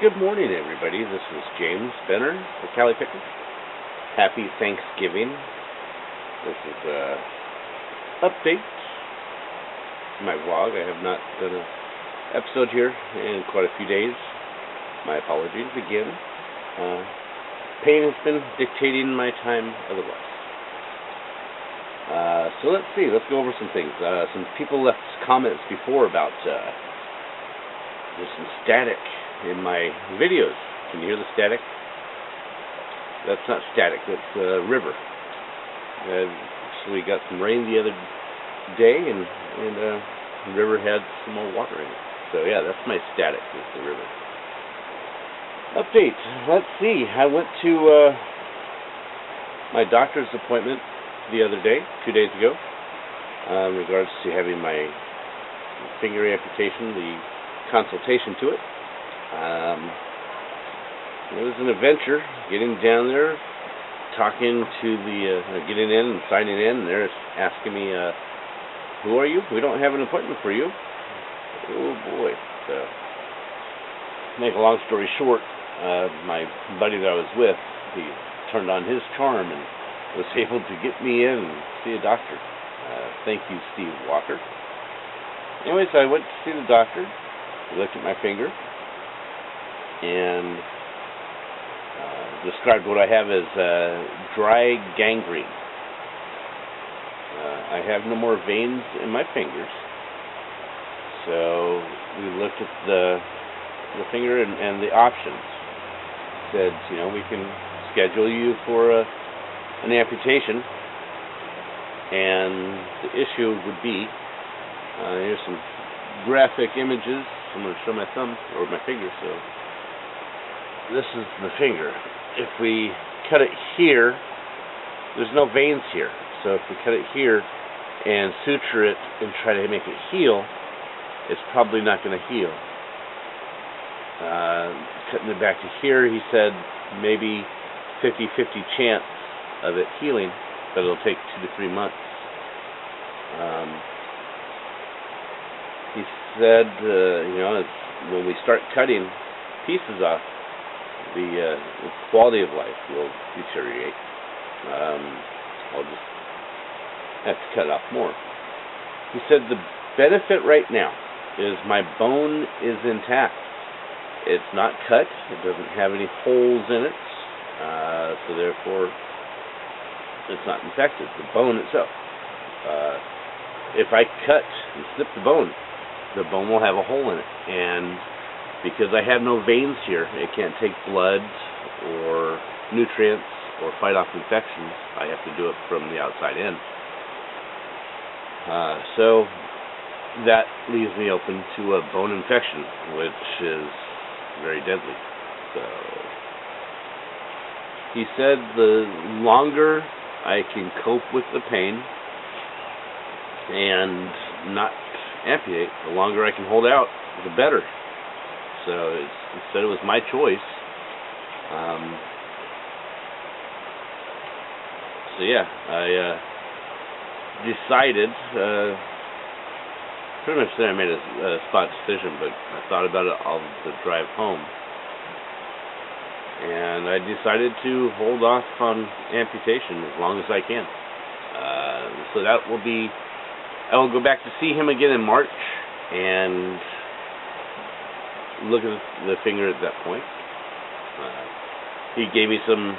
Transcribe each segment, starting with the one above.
Good morning, everybody. This is James Benner, the Cali Picker. Happy Thanksgiving. This is an update to my vlog. I have not done an episode here in quite a few days. My apologies again. Pain has been dictating my time otherwise. So let's see. Let's go over some things. Some people left comments before about there's some static in my videos. Can you hear the static? That's not static, that's a river. So we got some rain the other day, and the river had some more water in it. So yeah, that's my static, is the river. Update. Let's see. I went to my doctor's appointment the other day, 2 days ago, in regards to having my finger amputation, the consultation to it. It was an adventure getting down there, talking to the getting in and signing in, and they're asking me, who are you? We don't have an appointment for you. Oh boy. So, to make a long story short, my buddy that I was with, he turned on his charm and was able to get me in and see a doctor. Thank you, Steve Walker. Anyways, I went to see the doctor. He looked at my finger and described what I have as dry gangrene. I have no more veins in my fingers, so we looked at the finger and the options. Said, you know, we can schedule you for an amputation, and the issue would be, here's some graphic images. I'm going to show my thumb or my finger. So this is the finger. If we cut it here, there's no veins here. So if we cut it here and suture it and try to make it heal, it's probably not going to heal. Cutting it back to here, he said maybe 50-50 chance of it healing, but it'll take 2 to 3 months. He said, you know, when we start cutting pieces off, the quality of life will deteriorate. I'll just have to cut off more. He said the benefit right now is my bone is intact. It's not cut. It doesn't have any holes in it, so therefore it's not infected. The bone itself. If I cut and snip the bone will have a hole in it, and because I have no veins here, it can't take blood or nutrients or fight off infections. I have to do it from the outside in. So that leaves me open to a bone infection, which is very deadly. So he said the longer I can cope with the pain and not amputate, the longer I can hold out, the better. So he said it was my choice. So yeah, I decided, pretty much then I made a spot decision, but I thought about it all the drive home. And I decided to hold off on amputation as long as I can. So that will be, I will go back to see him again in March and look at the finger at that point. He gave me some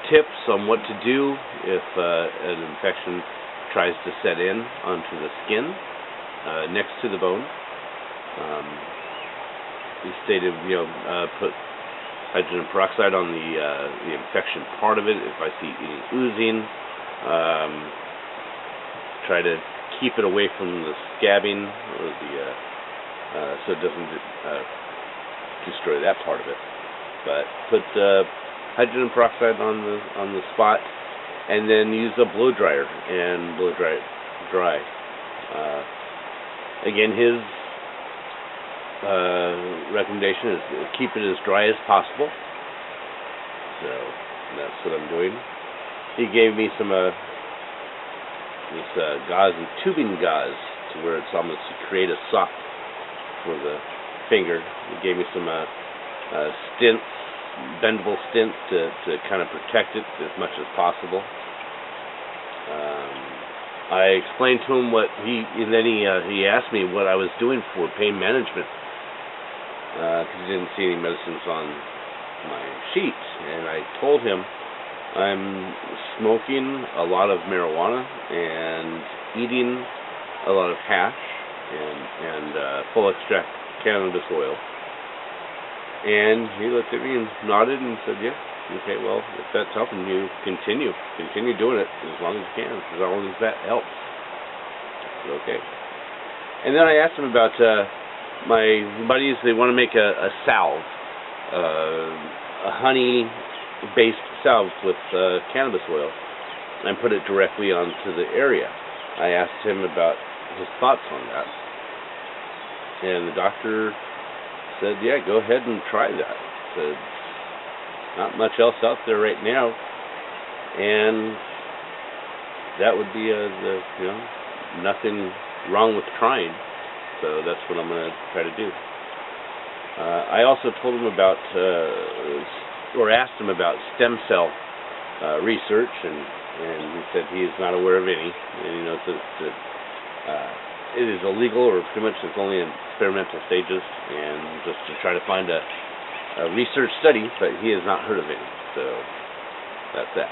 tips on what to do if an infection tries to set in onto the skin next to the bone. He stated, you know, put hydrogen peroxide on the infection part of it. If I see any oozing, try to keep it away from the scabbing or so it doesn't destroy that part of it. But put hydrogen peroxide on the spot, and then use a blow dryer and blow dry it dry. Again, his recommendation is to keep it as dry as possible. So that's what I'm doing. He gave me some this gauze and tubing gauze to where it's almost to create a sock for the finger. He gave me some stints, bendable stints to kind of protect it as much as possible. I explained to him and then he asked me what I was doing for pain management, because he didn't see any medicines on my sheet, and I told him I'm smoking a lot of marijuana and eating a lot of hash and full extract cannabis oil. And he looked at me and nodded and said, yeah, okay, well, if that's helping you, continue doing it as long as you can, as long as that helps. I said, okay. And then I asked him about my buddies. They want to make a salve, a honey-based salve with cannabis oil, and put it directly onto the area. I asked him about his thoughts on that, and the doctor said, yeah, go ahead and try that. Said, not much else out there right now, and that would be nothing wrong with trying. So that's what I'm going to try to do. I also told him about, or asked him about stem cell research, and he said he is not aware of any. And he knows that it is illegal, or pretty much it's only in experimental stages, and just to try to find a research study, but he has not heard of any. So that's that.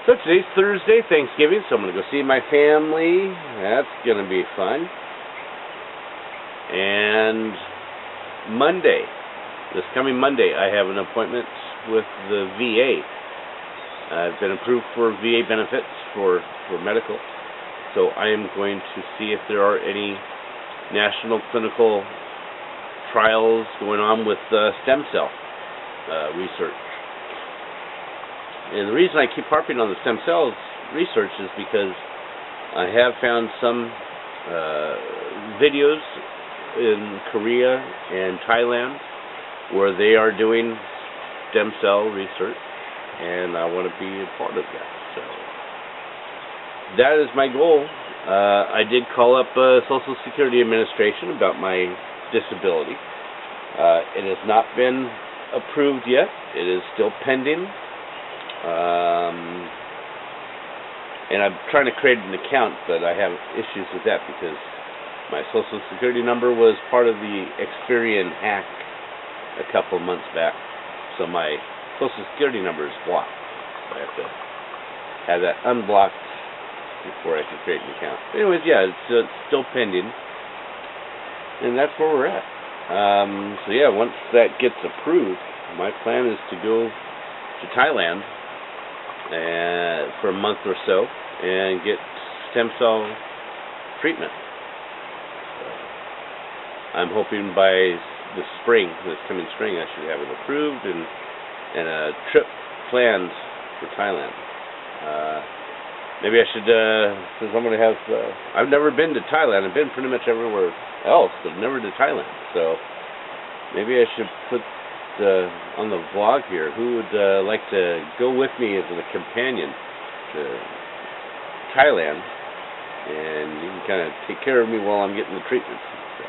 So today's Thursday, Thanksgiving, so I'm going to go see my family. That's going to be fun. And Monday, this coming Monday, I have an appointment with the VA. I've been approved for VA benefits for medical. So I am going to see if there are any national clinical trials going on with stem cell research. And the reason I keep harping on the stem cells research is because I have found some videos in Korea and Thailand where they are doing stem cell research, and I want to be a part of that. So that is my goal. I did call up Social Security Administration about my disability. It has not been approved yet. It is still pending. And I'm trying to create an account, but I have issues with that because my Social Security number was part of the Experian hack a couple months back. So my Social Security number is blocked. So I have to have that unblocked before I can create an account. But anyways, yeah, it's still pending. And that's where we're at. So yeah, once that gets approved, my plan is to go to Thailand for a month or so and get stem cell treatment. I'm hoping by this coming spring, I should have it approved and a trip planned for Thailand. Maybe I should, since I'm going to have, I've never been to Thailand. I've been pretty much everywhere else, but never to Thailand. So maybe I should put on the vlog here who would like to go with me as a companion to Thailand, and you can kind of take care of me while I'm getting the treatment. So,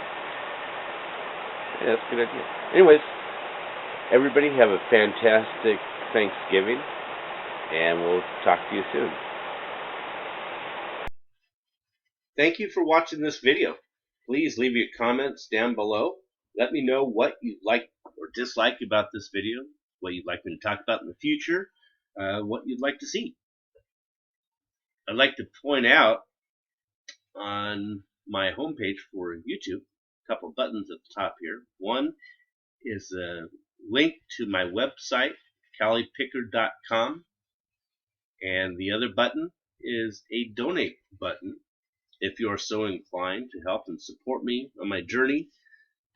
yeah, that's a good idea. Anyways, everybody have a fantastic Thanksgiving, and we'll talk to you soon. Thank you for watching this video. Please leave your comments down below. Let me know what you like or dislike about this video, what you'd like me to talk about in the future, what you'd like to see. I'd like to point out on my homepage for YouTube, a couple buttons at the top here. One is a link to my website, calipicker.com, and the other button is a donate button. If you are so inclined to help and support me on my journey,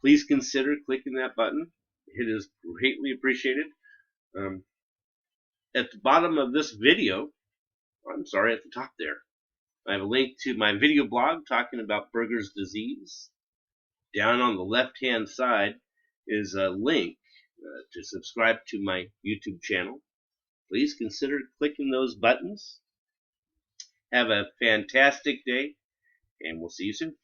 please consider clicking that button. It is greatly appreciated. At the bottom of this video, at the top there, I have a link to my video blog talking about Buerger's disease. Down on the left-hand side is a link to subscribe to my YouTube channel. Please consider clicking those buttons. Have a fantastic day, and we'll see you soon.